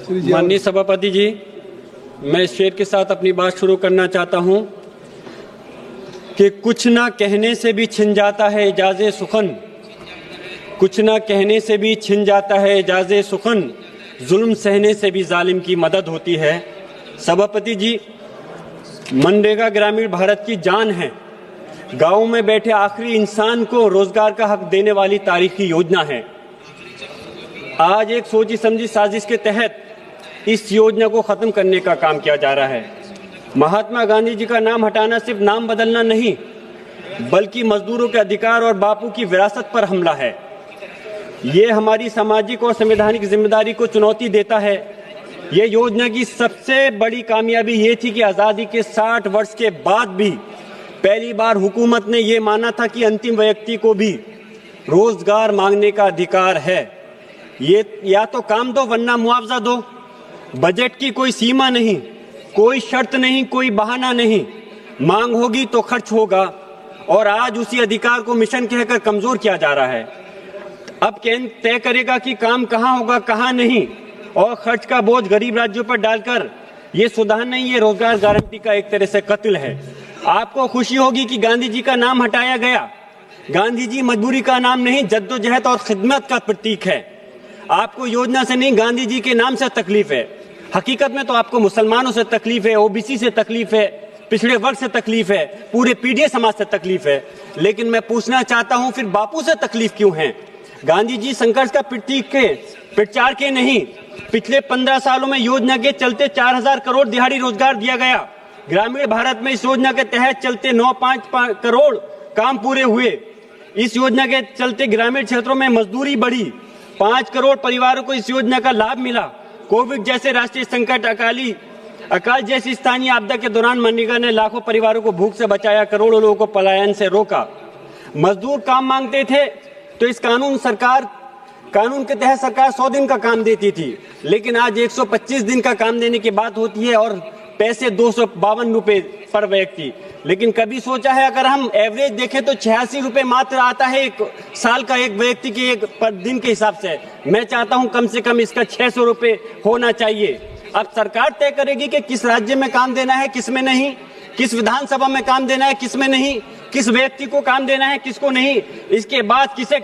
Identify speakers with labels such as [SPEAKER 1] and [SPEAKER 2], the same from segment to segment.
[SPEAKER 1] माननीय सभापति जी, मैं इस शेर के साथ अपनी बात शुरू करना चाहता हूं कि कुछ ना कहने से भी छिन जाता है एजाज़े सुखन, कुछ ना कहने से भी छिन जाता है एजाज़े सुखन, जुल्म सहने से भी जालिम की मदद होती है। सभापति जी, मनरेगा ग्रामीण भारत की जान है। गाँव में बैठे आखिरी इंसान को रोजगार का हक देने वाली तारीखी योजना है। आज एक सोची समझी साजिश के तहत इस योजना को खत्म करने का काम किया जा रहा है। महात्मा गांधी जी का नाम हटाना सिर्फ नाम बदलना नहीं, बल्कि मजदूरों के अधिकार और बापू की विरासत पर हमला है। ये हमारी सामाजिक और संवैधानिक जिम्मेदारी को चुनौती देता है। ये योजना की सबसे बड़ी कामयाबी ये थी कि आज़ादी के 60 वर्ष के बाद भी पहली बार हुकूमत ने ये माना था कि अंतिम व्यक्ति को भी रोजगार मांगने का अधिकार है। ये या तो काम दो वरना मुआवजा दो। बजट की कोई सीमा नहीं, कोई शर्त नहीं, कोई बहाना नहीं। मांग होगी तो खर्च होगा, और आज उसी अधिकार को मिशन कहकर कमजोर किया जा रहा है। अब केंद्र तय करेगा कि काम कहाँ होगा कहाँ नहीं, और खर्च का बोझ गरीब राज्यों पर डालकर ये सुधार नहीं, ये रोजगार गारंटी का एक तरह से कत्ल है। आपको खुशी होगी कि गांधी जी का नाम हटाया गया। गांधी जी मजबूरी का नाम नहीं, जद्दोजहद और खिदमत का प्रतीक है। आपको योजना से नहीं, गांधी जी के नाम से तकलीफ है। हकीकत में तो आपको मुसलमानों से तकलीफ है, ओबीसी से तकलीफ है, पिछड़े वर्ग से तकलीफ है, पूरे पीढ़ी समाज से तकलीफ है। लेकिन मैं पूछना चाहता हूं, फिर बापू से तकलीफ क्यों है? गांधी जी संघर्ष का प्रतीक के, प्रचार के नहीं। पिछले 15 सालों में योजना के चलते 4000 करोड़ दिहाड़ी रोजगार दिया गया। ग्रामीण भारत में इस योजना के तहत चलते 9.5 करोड़ काम पूरे हुए। इस योजना के चलते ग्रामीण क्षेत्रों में मजदूरी बढ़ी। 5 करोड़ परिवारों को इस योजना का लाभ मिला। कोविड जैसे राष्ट्रीय संकट, अकाल जैसी स्थानीय आपदा के दौरान मनरेगा ने लाखों परिवारों को भूख से बचाया, करोड़ों लोगों को पलायन से रोका। मजदूर काम मांगते थे तो इस कानून के तहत सरकार 100 दिन का काम देती थी, लेकिन आज 125 दिन का काम देने की बात होती है और पैसे 252 रुपए पर व्यक्ति। लेकिन कभी सोचा है, अगर हम एवरेज देखें तो 86 रुपए मात्र आता है एक साल का, एक व्यक्ति के एक पर दिन के हिसाब से। मैं चाहता हूं कम से कम इसका 600 रुपए होना चाहिए। अब सरकार तय करेगी कि किस राज्य में काम देना है, किस में नहीं, किस विधानसभा में काम देना है, किस में नहीं, किस व्यक्ति को काम देना है, किसको नहीं। इसके बाद किसे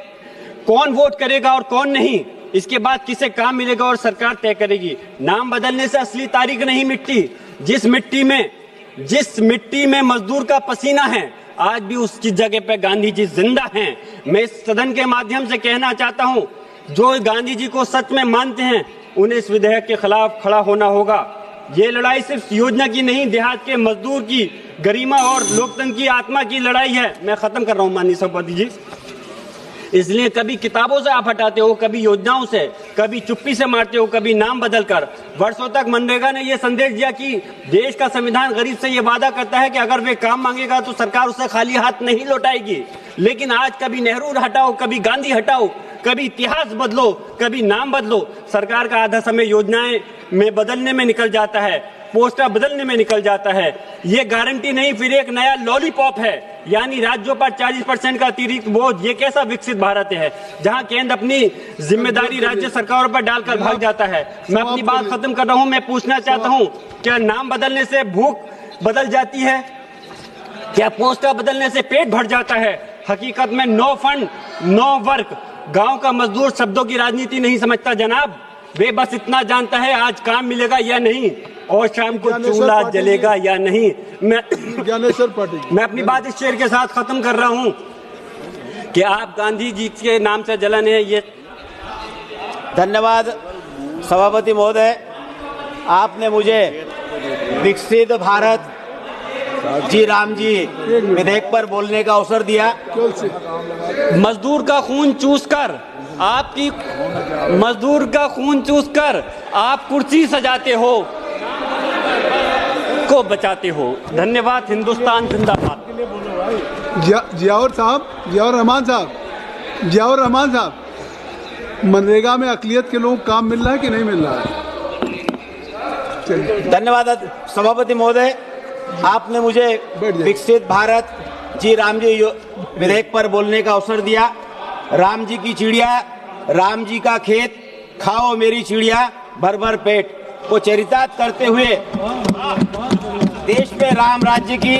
[SPEAKER 1] कौन वोट करेगा और कौन नहीं, इसके बाद किसे काम मिलेगा और सरकार तय करेगी। नाम बदलने से असली तारीख नहीं मिटती। जिस मिट्टी में मजदूर का पसीना है, आज भी उसकी जगह पे गांधी जी जिंदा हैं। मैं इस सदन के माध्यम से कहना चाहता हूं, जो गांधी जी को सच में मानते हैं उन्हें इस विधेयक के खिलाफ खड़ा होना होगा। ये लड़ाई सिर्फ योजना की नहीं, देहात के मजदूर की गरिमा और लोकतंत्र की आत्मा की लड़ाई है। मैं खत्म कर रहा हूं माननीय सभापति जी। इसलिए कभी किताबों से आप हटाते हो, कभी योजनाओं से, कभी चुप्पी से मारते हो, कभी नाम बदलकर। वर्षों तक मनरेगा ने यह संदेश दिया कि देश का संविधान गरीब से यह वादा करता है कि अगर वे काम मांगेगा तो सरकार उसे खाली हाथ नहीं लौटाएगी। लेकिन आज कभी नेहरू हटाओ, कभी गांधी हटाओ, कभी इतिहास बदलो, कभी नाम बदलो। सरकार का आधा समय योजनाएं में बदलने में निकल जाता है, पोस्टर बदलने में निकल जाता है। ये गारंटी नहीं, फिर एक नया लॉलीपॉप है, यानी राज्यों पर 40% का अतिरिक्त बोझ। ये कैसा विकसित भारत है जहां केंद्र अपनी जिम्मेदारी राज्य सरकारों पर डालकर भाग जाता है। मैं अपनी बात खत्म कर रहा हूं। मैं पूछना चाहता हूं, क्या नाम बदलने से भूख बदल जाती है? क्या पोस्टर बदलने से पेट भर जाता है? हकीकत में नो फंड नो वर्क। गांव का मजदूर शब्दों की राजनीति नहीं समझता जनाब, वे बस इतना जानता है आज काम मिलेगा या नहीं और शाम को चूल्हा जलेगा या नहीं। मैं अपनी बात इस शेर के साथ खत्म कर रहा हूं कि आप गांधी जी के नाम से जलन है। ये
[SPEAKER 2] धन्यवाद सभापति महोदय, आपने मुझे विकसित भारत जी राम जी विधेयक पर बोलने का अवसर दिया।
[SPEAKER 1] मजदूर का खून चूसकर आप कुर्सी सजाते हो, को बचाते हो। धन्यवाद। हिंदुस्तान जिंदाबाद।
[SPEAKER 3] जियाउर रहमान साहब, मनरेगा में अकलियत के लोगों को काम मिल रहा है कि नहीं मिल रहा है?
[SPEAKER 2] धन्यवाद सभापति महोदय, आपने मुझे विकसित भारत जी राम जी विधेयक पर बोलने का अवसर दिया। राम जी की चिड़िया, राम जी का खेत, खाओ मेरी चिड़िया, भर भर पेट को चरितार्थ करते हुए देश में राम राज्य की